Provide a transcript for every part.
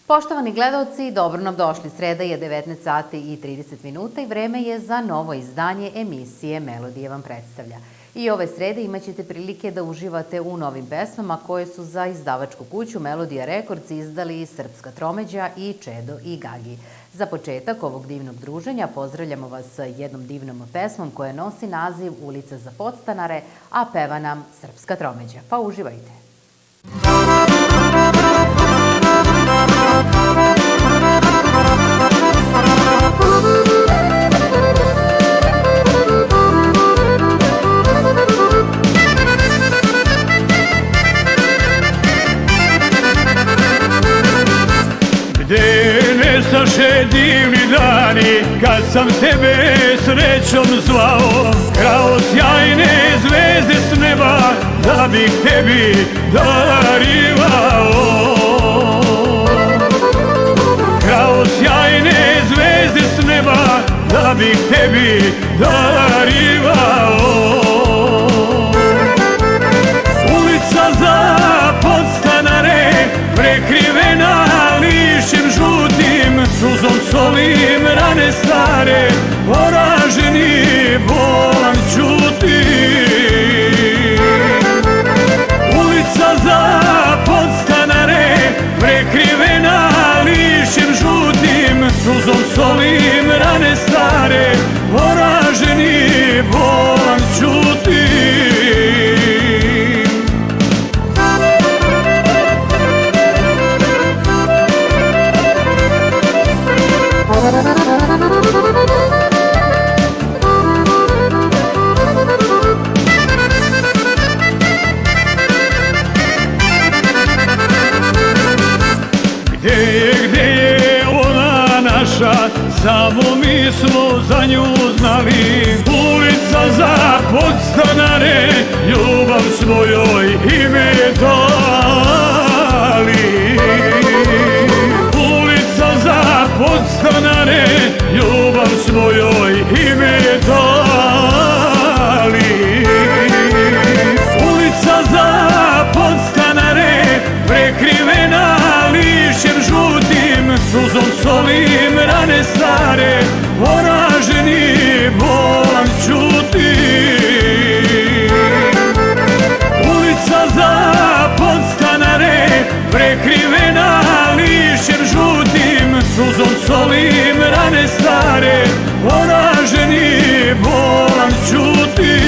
Poštovani gledalci, dobro nam došli. Sreda je 19 sati i 30 minuta i vreme je za novo izdanje emisije Melodije vam predstavlja. I ove srede imaćete prilike da uživate u novim pesmama koje su za izdavačku kuću Melodija Records izdali Srpska tromeđa i Čedo i Gagi. Za početak ovog divnog druženja pozdravljamo vas jednom divnom pesmom koja nosi naziv Ulica za podstanare, a peva nam Srpska tromeđa. Pa uživajte! Gde nestaše divni dani, kad sam tebe srećom zvao, krao sjajne zvezde s neba, da bih tebi darivao. Krao sjajne zvezde s neba, da bih tebi darivao. Ulica za podstanare, prekrivena lišćem žutim, suzom solim rane stare, poraženi bolan ćuti. Ulica za podstanare, prekrivena lišćem žutim, suzom solim rane stare, poraženi bolan ćuti. Gde je ona naša, samo mi smo za nju znali. Ulica za podstanare, ljubav svojoj ime dali. Ulica za podstanare, ljubav svojoj ime dali. Ulica za podstanare, prekrivena lišćem žutim, suzom solim rane stare, poraženi bolan ćuti. Ulica za podstanare, prekrivena lišćem žutim, suzom solim rane stare, poraženi bolan ćuti.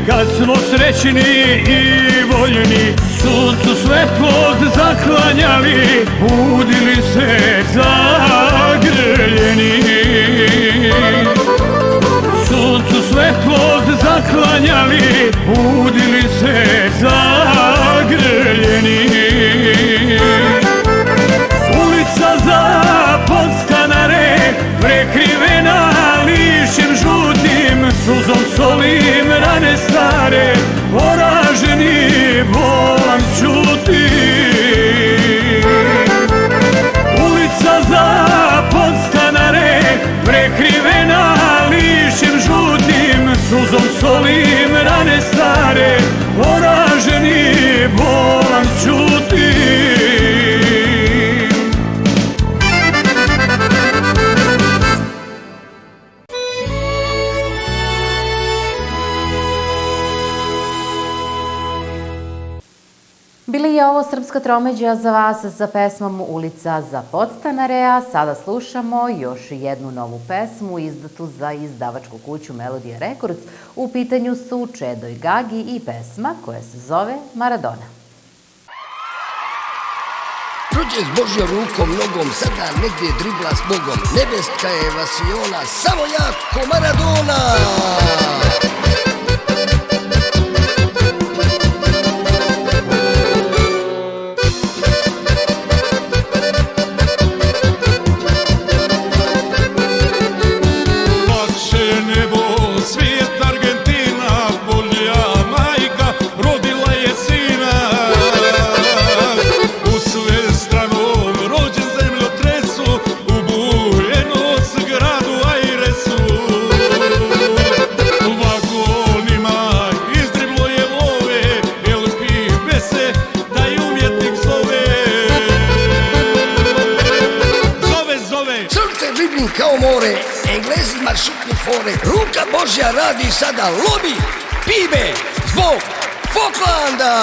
Kad smo srećni i voljni, suncu svetlog zaklanjali, budili se zagrljeni. Suncu svetlog zaklanjali, budili se zagrljeni. Ulica za podstanare, prekrivena lišćem žutim, suzom solim rane stare, poraženi bolan ćuti. Ulica za podstanare, prekrivena lišćem žutim, suzom solim rane stare, poraženi bolan ćuti. Bili je ovo Srpska tromeđa za vas sa pesmom Ulica za podstanare, a sada slušamo još jednu novu pesmu izdatu za izdavačku kuću Melodija Records. U pitanju su Čedo i Gagi i pesma koja se zove Maradona. Prođe s Božjom rukom, nogom, sada negdje dribla s Bogom. Nebeska je vasiona, samo jak ko Maradona. Plače nebo, svijet fore. Ruka Božja radi sada, lomi pibe zbog Foklanda.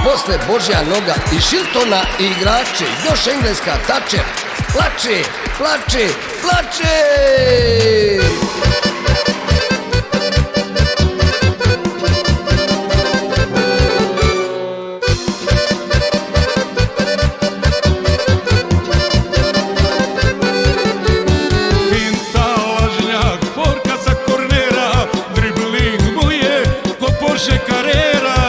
Posle Božja noga i Šiltona i igrače, još engleska Thatcher, plače, plače, plače! Finta, lažnjak, forka sa kornera, dribling mu je ko Porsche Carrera.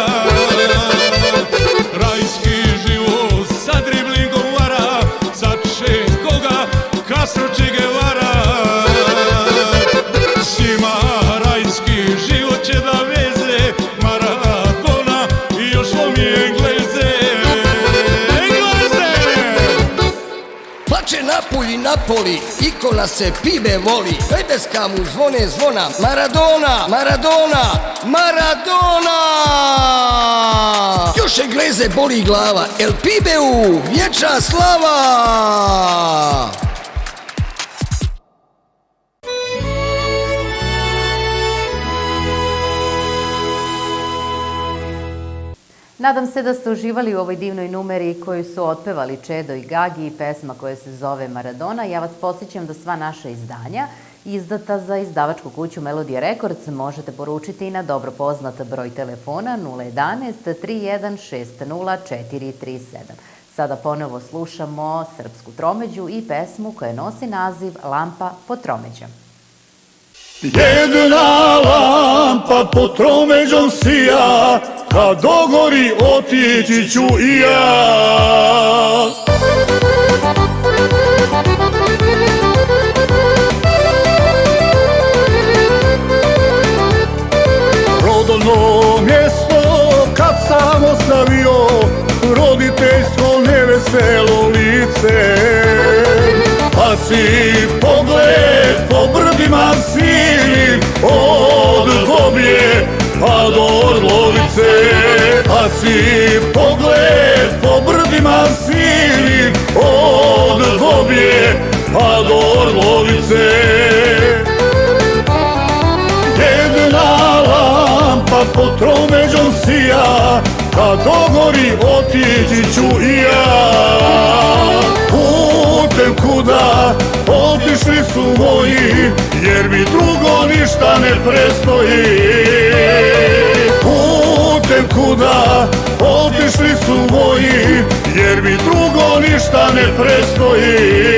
Napoli, ikona se pibe voli, nebeska mu zvone zvona, Maradona, Maradona, Maradona! Još Engleze boli glava, El Pibeu, vječna slava! Nadam se da ste uživali u ovoj divnoj numeri koju su otpevali Čedo i Gagi i pesma koja se zove Maradona. Ja vas podsjećam da sva naša izdanja izdata za izdavačku kuću Melodija Records možete poručiti i na dobro poznat broj telefona 011 3160 437. Sada ponovo slušamo srpsku tromeđu i pesmu koja nosi naziv Lampa pod tromeđom. Jedna lampa pod tromeđom sija, kad dogori otići ću i ja. Rodno mjesto kad sam ostavio, roditeljsko neveselo lice. Baci pogled po brdima silim, od Goblje pa do Orlovice. Baci pogled po brdima silim, od Goblje pa do Orlovice. Jedna lampa pod tromeđom sija, kad dogori otići ću i ja. Putem kuda otišli su moji, jer mi drugo ništa ne prestoji. Putem kuda otišli su moji, jer mi drugo ništa ne prestoji.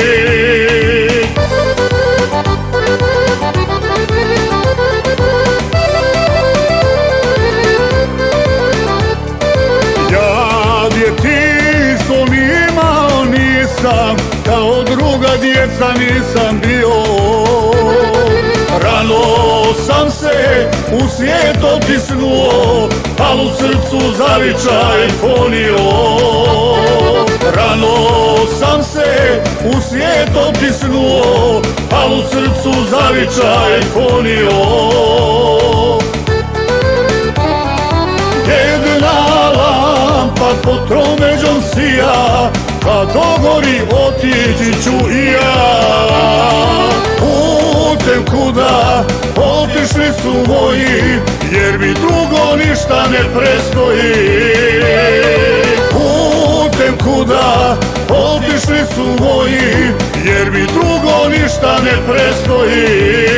Ja djetinjstvo nimao nisam, kao druga djeca nisam bio. Rano sam se u svijet otisnuo, al u srcu zavičaj ponio. Rano sam se u svijet otisnuo, al u srcu zavičaj ponio. Jedna lampa pod tromeđom sija, kad dogori otići ću i ja. Putem kuda otišli su moji, jer mi drugo ništa ne prestoji. Putem kuda otišli su moji, jer mi drugo ništa ne prestoji.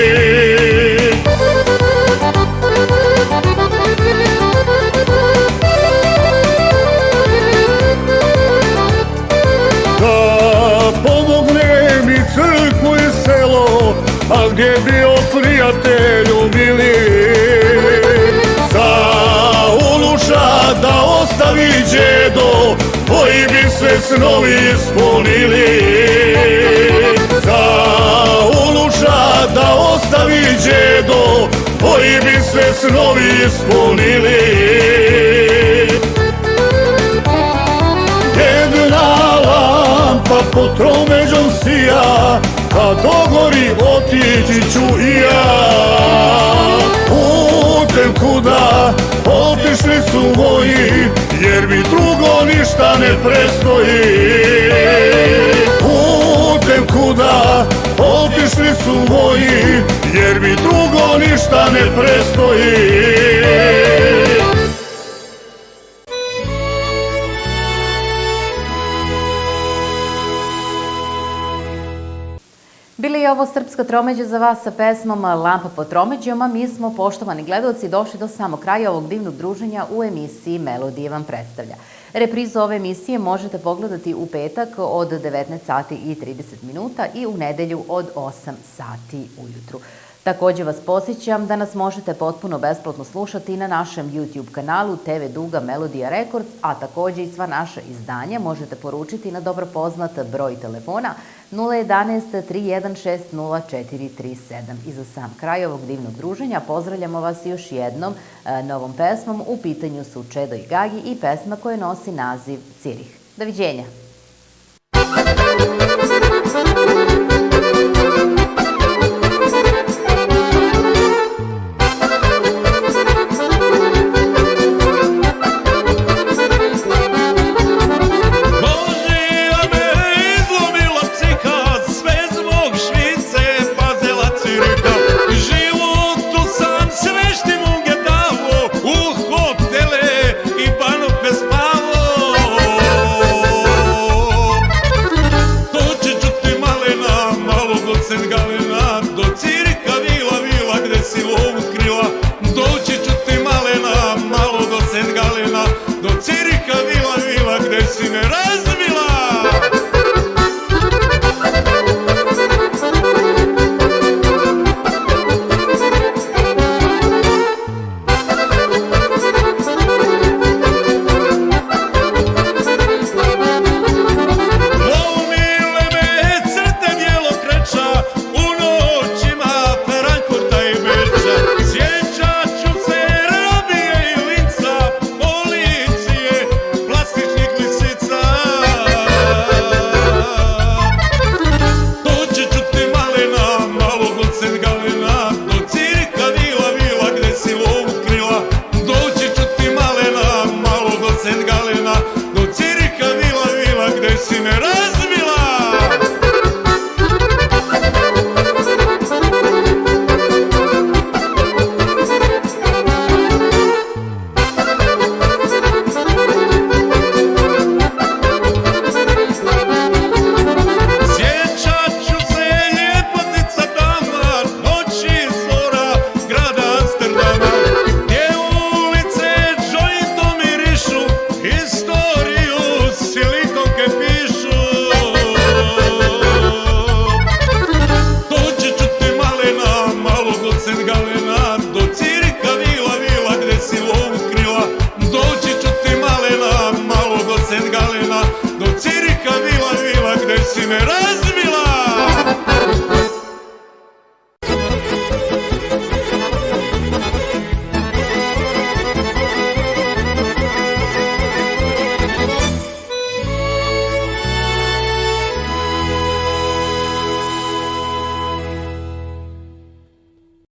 A gdje bio prijatelj djedo, tvoji bi se snovi ispunili. Za unučad da ostavi djedo, tvoji bi se snovi ispunili. Jedna lampa pod tromeđom sija, kad dogori otići ću i ja. Putem kuda otišli su moji, jer mi drugo ništa ne prestoji. Putem kuda otišli su moji, jer mi drugo ništa ne prestoji. Bili je ovo Srpska tromeđa za vas sa pesmom Lampa pod tromeđom, a mi smo, poštovani gledaoci, došli do samog kraja ovog divnog druženja u emisiji Melodija vam predstavlja. Reprizu ove emisije možete pogledati u petak od 19 sati i 30 minuta i u nedelju od 8 sati ujutru. Također vas posjećam da nas možete potpuno besplatno slušati na našem YouTube kanalu TV Duga Melodija Records, a također i sva naša izdanja možete poručiti na dobro poznat broj telefona 011 316 0437. I za sam kraj ovog divnog druženja pozdravljamo vas još jednom novom pesmom. U pitanju su Čedo i Gagi i pesma koja nosi naziv Cirih. Doviđenja!